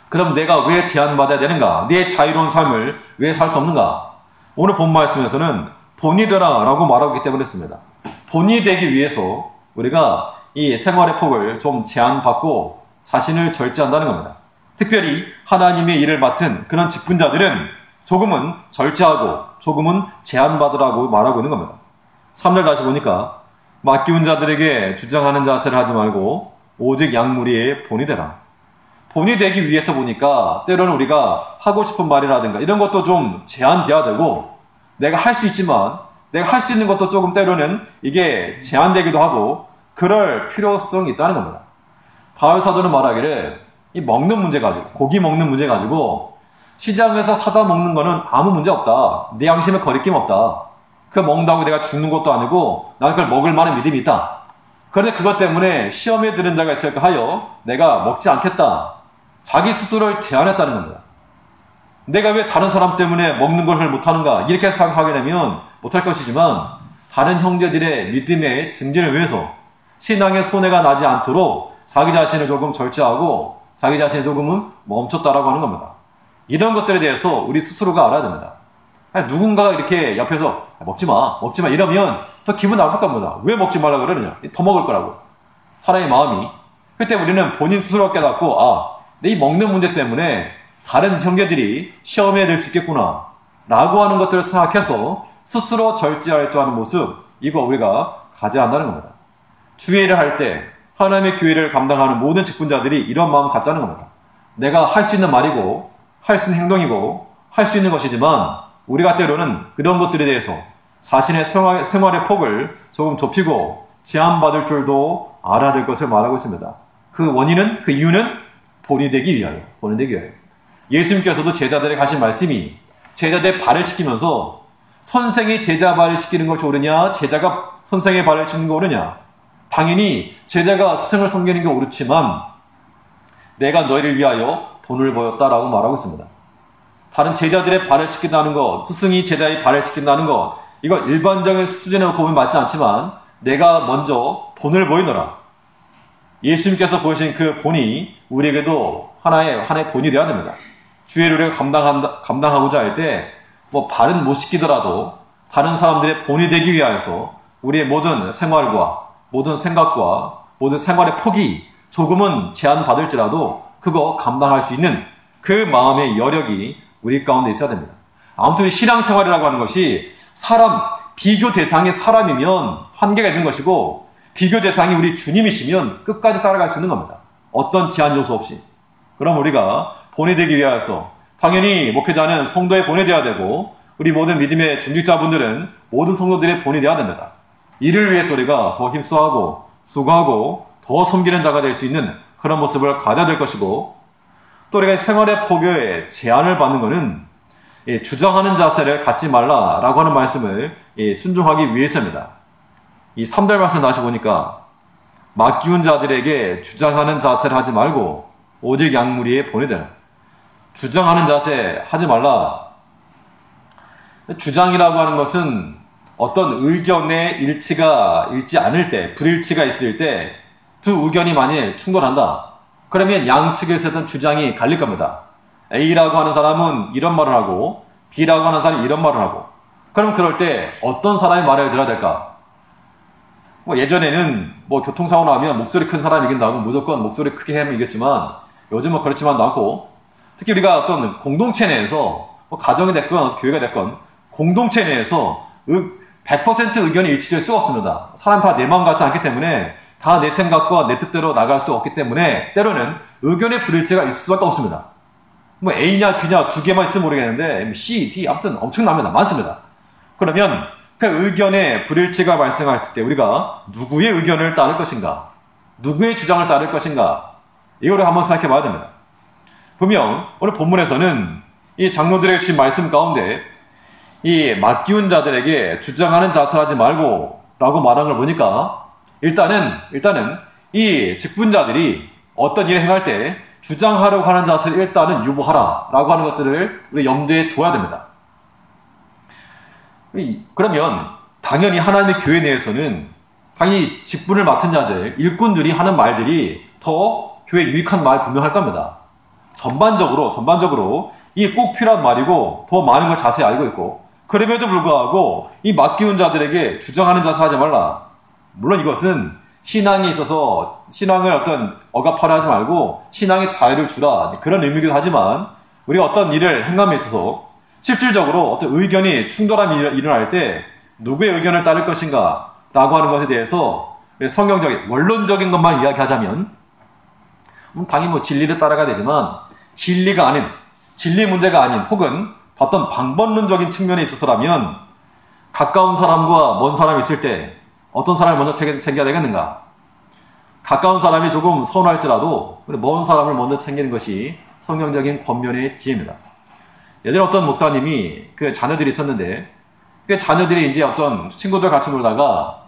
그럼 내가 왜 제한받아야 되는가? 내 자유로운 삶을 왜 살 수 없는가? 오늘 본 말씀에서는 본이 되라 라고 말하고 있기 때문에 했습니다. 본이 되기 위해서 우리가 이 생활의 폭을 좀 제한받고 자신을 절제한다는 겁니다. 특별히 하나님의 일을 맡은 그런 직분자들은 조금은 절제하고 조금은 제한받으라고 말하고 있는 겁니다. 3절 다시 보니까 맡기운 자들에게 주장하는 자세를 하지 말고 오직 양무리의 본이 되라. 본이 되기 위해서 보니까 때로는 우리가 하고 싶은 말이라든가 이런 것도 좀 제한돼야 되고, 내가 할 수 있지만 내가 할 수 있는 것도 조금 때로는 이게 제한되기도 하고 그럴 필요성이 있다는 겁니다. 바울 사도는 말하기를 이 먹는 문제 가지고, 고기 먹는 문제 가지고 시장에서 사다 먹는 거는 아무 문제 없다. 내 양심에 거리낌 없다. 그거 먹는다고 내가 죽는 것도 아니고 나는 그걸 먹을 만한 믿음이 있다. 그런데 그것 때문에 시험에 드는 자가 있을까 하여 내가 먹지 않겠다. 자기 스스로를 제한했다는 겁니다. 내가 왜 다른 사람 때문에 먹는 걸 못하는가 이렇게 생각하게 되면 못할 것이지만, 다른 형제들의 믿음의 증진을 위해서 신앙의 손해가 나지 않도록 자기 자신을 조금 절제하고 자기 자신을 조금은 멈췄다라고 하는 겁니다. 이런 것들에 대해서 우리 스스로가 알아야 됩니다. 누군가가 이렇게 옆에서 먹지 마 이러면 더 기분 나쁠 겁니다. 왜 먹지 말라고 그러느냐? 더 먹을 거라고. 사람의 마음이. 그때 우리는 본인 스스로 깨닫고, 이 먹는 문제 때문에 다른 형제들이 시험에 들 수 있겠구나 라고 하는 것들을 생각해서 스스로 절제할 줄 아는 모습, 이거 우리가 가져야 한다는 겁니다. 주의를 할 때 하나님의 교회를 감당하는 모든 직분자들이 이런 마음을 갖자는 겁니다. 내가 할 수 있는 말이고 할 수 있는 행동이고 할 수 있는 것이지만 우리가 때로는 그런 것들에 대해서 자신의 생활의 폭을 조금 좁히고 제한받을 줄도 알아야 될 것을 말하고 있습니다. 그 이유는 본이 되기 위하여. 예수님께서도 제자들에게 하신 말씀이, 제자들의 발을 씻기면서 선생이 제자 발을 씻기는 것이 옳으냐, 제자가 선생의 발을 씻는 거 옳으냐? 당연히 제자가 스승을 섬기는 게 옳지만 내가 너희를 위하여 본을 보였다라고 말하고 있습니다. 다른 제자들의 발을 씻긴다는 것, 스승이 제자의 발을 씻긴다는 것, 이거 일반적인 수준에 놓고 보면 맞지 않지만 내가 먼저 본을 보이노라. 예수님께서 보여주신 그 본이 우리에게도 하나의 본이 되어야 됩니다. 주의를 우리가 감당하고자 할 때 뭐 발은 못 씻기더라도 다른 사람들의 본이 되기 위하여서 우리의 모든 생활과 모든 생각과 모든 생활의 폭이 조금은 제한받을지라도 그거 감당할 수 있는 그 마음의 여력이 우리 가운데 있어야 됩니다. 아무튼 신앙생활이라고 하는 것이 비교 대상이 사람이면 한계가 있는 것이고 비교 대상이 우리 주님이시면 끝까지 따라갈 수 있는 겁니다. 어떤 제한 요소 없이. 그럼 우리가 본이 되기 위해서 당연히 목회자는 성도의 본이 되어야 되고 우리 모든 믿음의 중직자분들은 모든 성도들의 본이 되어야 됩니다. 이를 위해서 우리가 더 힘써하고 수고하고 더 섬기는 자가 될 수 있는 그런 모습을 가져야 될 것이고 또 우리가 생활의 폭에 제한을 받는 것은 주장하는 자세를 갖지 말라라고 하는 말씀을 순종하기 위해서입니다. 이 3절 말씀 다시 보니까 맡기운 자들에게 주장하는 자세를 하지 말고 오직 양무리의 본이 되라. 주장하는 자세 하지 말라. 주장이라고 하는 것은 어떤 의견의 일치 않을 때, 불일치가 있을 때 두 의견이 만일 충돌한다. 그러면 양측에서 어떤 주장이 갈릴 겁니다. A라고 하는 사람은 이런 말을 하고 B라고 하는 사람이 이런 말을 하고 그럼 그럴 때 어떤 사람의 말을 들어야 될까? 예전에는 교통사고 나면 목소리 큰 사람이 이긴다고 무조건 목소리 크게 하면 이겼지만 요즘은 그렇지만도 않고 특히 우리가 어떤 공동체 내에서 가정이 됐건 교회가 됐건 공동체 내에서 100% 의견이 일치될 수가 없습니다. 사람 다 내 마음 같지 않기 때문에 다 내 생각과 내 뜻대로 나갈 수 없기 때문에 때로는 의견의 불일치가 있을 수밖에 없습니다. A냐 B냐 두 개만 있으면 모르겠는데 C, D 아무튼 엄청납니다. 많습니다. 그러면 그 의견의 불일치가 발생할 때 우리가 누구의 의견을 따를 것인가? 누구의 주장을 따를 것인가? 이거를 한번 생각해 봐야 됩니다. 분명 오늘 본문에서는 이 장로들에게 주신 말씀 가운데 이 맡기운 자들에게 주장하는 자세를 하지 말고 라고 말한 걸 보니까 일단은 이 직분자들이 어떤 일을 행할 때 주장하려고 하는 자세를 일단은 유보하라 라고 하는 것들을 우리 염두에 둬야 됩니다. 그러면 당연히 하나님의 교회 내에서는 당연히 직분을 맡은 자들, 일꾼들이 하는 말들이 더 교회에 유익한 말 분명할 겁니다. 전반적으로 이게 꼭 필요한 말이고 더 많은 걸 자세히 알고 있고 그럼에도 불구하고 이 맡기운 자들에게 주장하는 자세 하지 말라. 물론 이것은 신앙에 있어서 신앙을 어떤 억압하려 하지 말고 신앙의 자유를 주라 그런 의미이기도 하지만 우리가 어떤 일을 행함에 있어서 실질적으로 어떤 의견이 충돌함이 일어날 때 누구의 의견을 따를 것인가 라고 하는 것에 대해서 성경적인 원론적인 것만 이야기하자면 당연히 진리를 따라가야 되지만 진리 문제가 아닌 혹은 어떤 방법론적인 측면에 있어서라면 가까운 사람과 먼 사람이 있을 때 어떤 사람을 먼저 챙겨야 되겠는가? 가까운 사람이 조금 서운할지라도 먼 사람을 먼저 챙기는 것이 성경적인 권면의 지혜입니다. 예전에 어떤 목사님이 그 자녀들이 있었는데 그 자녀들이 이제 어떤 친구들 같이 놀다가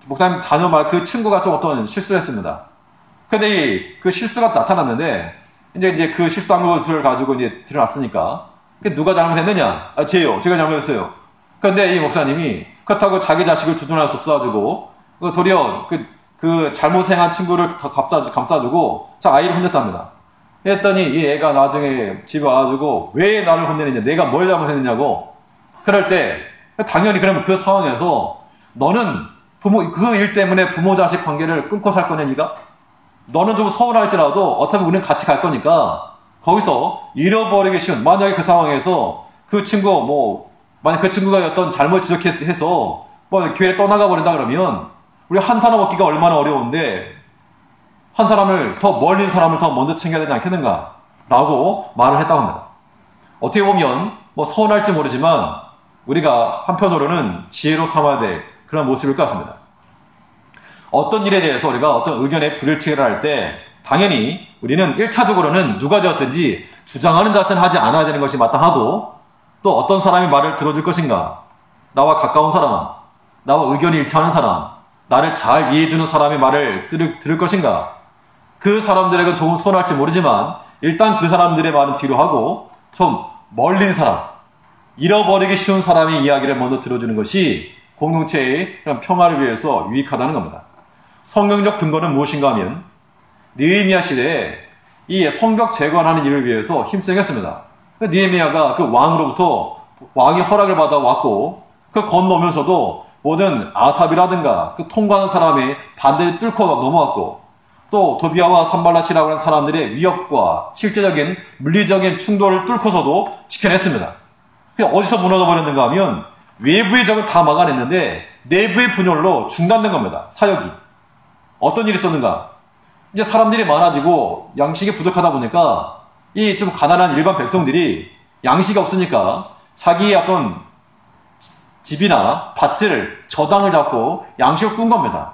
목사님 자녀 그 친구가 좀 어떤 실수를 했습니다. 근데 그 실수가 나타났는데 이제 그 실수한 것을 가지고 이제 드러났으니까 누가 잘못했느냐? 제가 잘못했어요. 그런데 이 목사님이 그렇다고 자기 자식을 두둔할 수 없어가지고 도리어 그 잘못 행한 친구를 감싸주고 아이를 혼냈답니다. 했더니 이 애가 나중에 집에 와가지고 왜 나를 혼내느냐, 내가 뭘 잘못했느냐고. 그럴 때 당연히 그러면 그 상황에서 너는 그 일 때문에 부모 자식 관계를 끊고 살 거냐 니가? 너는 좀 서운할지라도 어차피 우리는 같이 갈 거니까 거기서 잃어버리기 쉬운, 만약에 그 상황에서 그 친구 만약 그 친구가 어떤 잘못 지적해서 교회를 떠나가 버린다 그러면 우리 한 사람 얻기가 얼마나 어려운데 한 사람을 더 멀린 사람을 더 먼저 챙겨야 되지 않겠는가 라고 말을 했다고 합니다. 어떻게 보면 서운할지 모르지만 우리가 한편으로는 지혜로 삼아야 될 그런 모습일 것 같습니다. 어떤 일에 대해서 우리가 어떤 의견의 불일치를 할 때 당연히 우리는 1차적으로는 누가 되었든지 주장하는 자세는 하지 않아야 되는 것이 마땅하고 또 어떤 사람이 말을 들어줄 것인가, 나와 가까운 사람, 나와 의견이 일치하는 사람, 나를 잘 이해해주는 사람의 말을 들을 것인가, 그 사람들에게 조금 서운할지 모르지만 일단 그 사람들의 말은 뒤로 하고 좀 멀린 사람, 잃어버리기 쉬운 사람의 이야기를 먼저 들어주는 것이 공동체의 평화를 위해서 유익하다는 겁니다. 성경적 근거는 무엇인가 하면 느헤미야 시대에 이 성벽 재건하는 일을 위해서 힘쓰겠습니다. 느헤미야가 그 왕으로부터 왕이 허락을 받아 왔고 그 건너면서도 모든 아삽이라든가 그 통과하는 사람의 반대를 뚫고 넘어왔고 또 도비아와 산발랏이라고 하는 사람들의 위협과 실제적인 물리적인 충돌을 뚫고서도 지켜냈습니다. 어디서 무너져 버렸는가 하면 외부의 적은 다 막아냈는데 내부의 분열로 중단된 겁니다. 사역이. 어떤 일이 있었는가? 이제 사람들이 많아지고 양식이 부족하다 보니까 이 좀 가난한 일반 백성들이 양식이 없으니까 자기의 어떤 집이나 밭을 저당을 잡고 양식을 꾼 겁니다.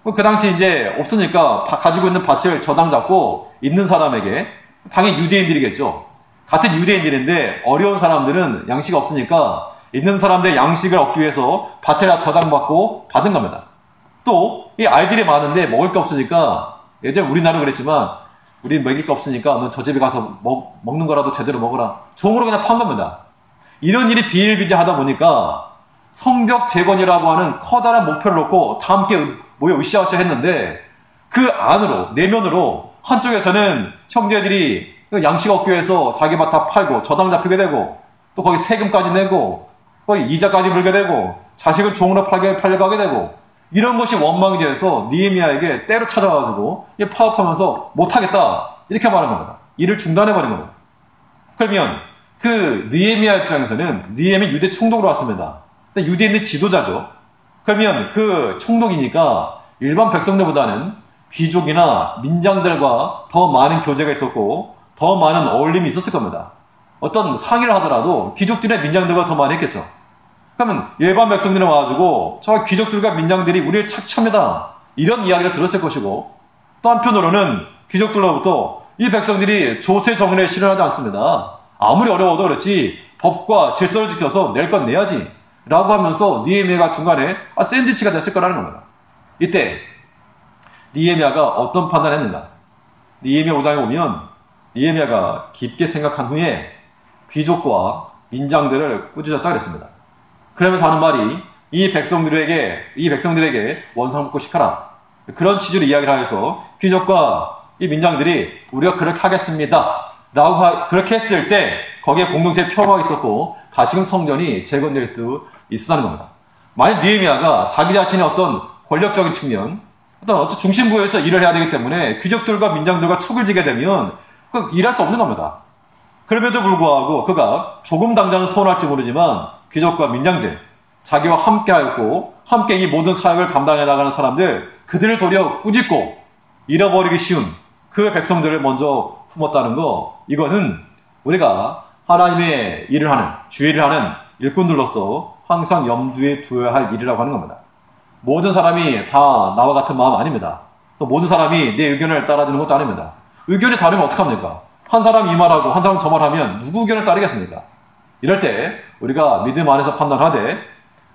그 당시 이제 없으니까 가지고 있는 밭을 저당 잡고 있는 사람에게 당연히 유대인들이겠죠. 같은 유대인들인데 어려운 사람들은 양식이 없으니까 있는 사람들의 양식을 얻기 위해서 밭을 다 저당받고 받은 겁니다. 또 이 아이들이 많은데 먹을 게 없으니까 예전에 우리나라도 그랬지만 우리 먹일 게 없으니까 너 저 집에 가서 먹는 거라도 제대로 먹어라. 종으로 그냥 판 겁니다. 이런 일이 비일비재하다 보니까 성벽 재건이라고 하는 커다란 목표를 놓고 다 함께 모여 으쌰으쌰 했는데 그 안으로 내면으로 한쪽에서는 형제들이 양식 얻기 위해서 자기 밭 다 팔고 저당 잡히게 되고 또 거기 세금까지 내고 거기 이자까지 물게 되고 자식을 종으로 팔려가게 되고 이런 것이 원망이 돼서 느헤미야에게 때로 찾아와가지고 파업하면서 못하겠다 이렇게 말한 겁니다. 일을 중단해버린 겁니다. 그러면 그 느헤미야 입장에서는 느헤미 유대 총독으로 왔습니다. 유대인의 지도자죠. 그러면 그 총독이니까 일반 백성들보다는 귀족이나 민장들과 더 많은 교제가 있었고 더 많은 어울림이 있었을 겁니다. 어떤 상의를 하더라도 귀족들의 민장들과 더 많이 했겠죠. 그러면 일반 백성들이 와가지고 저 귀족들과 민장들이 우리를 착취합니다. 이런 이야기를 들었을 것이고 또 한편으로는 귀족들로부터 이 백성들이 조세 정의를 실현하지 않습니다. 아무리 어려워도 그렇지 법과 질서를 지켜서 낼 건 내야지 라고 하면서 느헤미야가 중간에 샌드위치가 됐을 거라는 겁니다. 이때 느헤미야가 어떤 판단을 했는가? 느헤미야 5장에 보면 느헤미야가 깊게 생각한 후에 귀족과 민장들을 꾸짖었다 그랬습니다. 그러면서 하는 말이 이 백성들에게 원상복구 시켜라. 그런 취지로 이야기를 하여서 귀족과 이 민장들이 우리가 그렇게 하겠습니다. 라고 그렇게 했을 때 거기에 공동체의 평화가 있었고 다시금 성전이 재건될 수 있었다는 겁니다. 만약 느헤미야가 자기 자신의 어떤 권력적인 측면, 어떤 중심부에서 일을 해야 되기 때문에 귀족들과 민장들과 척을 지게 되면 일할 수 없는 겁니다. 그럼에도 불구하고 그가 조금 당장은 서운할지 모르지만 귀족과 민장들, 자기와 함께 하였고 함께 이 모든 사역을 감당해 나가는 사람들, 그들을 도리어 꾸짖고 잃어버리기 쉬운 그 백성들을 먼저 품었다는 거, 이거는 우리가 하나님의 일을 하는, 주의를 하는 일꾼들로서 항상 염두에 두어야 할 일이라고 하는 겁니다. 모든 사람이 다 나와 같은 마음 아닙니다. 또 모든 사람이 내 의견을 따라주는 것도 아닙니다. 의견이 다르면 어떡합니까? 한 사람이 이 말하고 한 사람 저 말하면 누구 의견을 따르겠습니까? 이럴 때 우리가 믿음 안에서 판단하되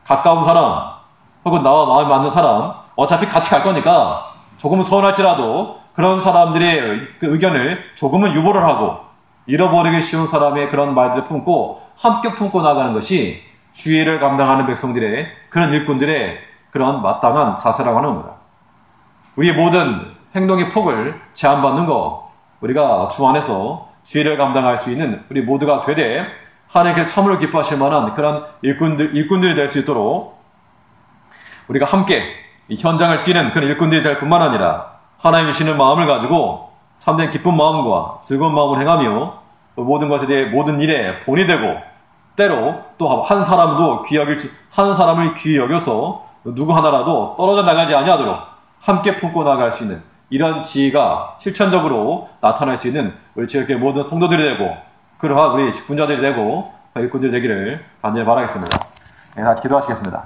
가까운 사람 혹은 나와 마음이 맞는 사람 어차피 같이 갈 거니까 조금은 서운할지라도 그런 사람들의 그 의견을 조금은 유보를 하고 잃어버리기 쉬운 사람의 그런 말들을 품고 함께 품고 나가는 것이 주의를 감당하는 백성들의 그런 일꾼들의 그런 마땅한 자세라고 하는 겁니다. 우리의 모든 행동의 폭을 제한받는 거, 우리가 주 안에서 주의를 감당할 수 있는 우리 모두가 되되 하나님께 참으로 기뻐하실 만한 그런 일꾼들이 될 수 있도록 우리가 함께 이 현장을 뛰는 그런 일꾼들이 될 뿐만 아니라 하나님 주시는 마음을 가지고 참된 기쁜 마음과 즐거운 마음을 행하며 모든 것에 대해 모든 일에 본이 되고 때로 또 한 사람을 귀히 여겨서 누구 하나라도 떨어져 나가지 아니하도록 함께 품고 나갈 수 있는 이런 지혜가 실천적으로 나타날 수 있는 우리 지역의 모든 성도들이 되고 그러한 우리 직분자들이 되고 일꾼들이 되기를 간절히 바라겠습니다. 네, 기도하시겠습니다.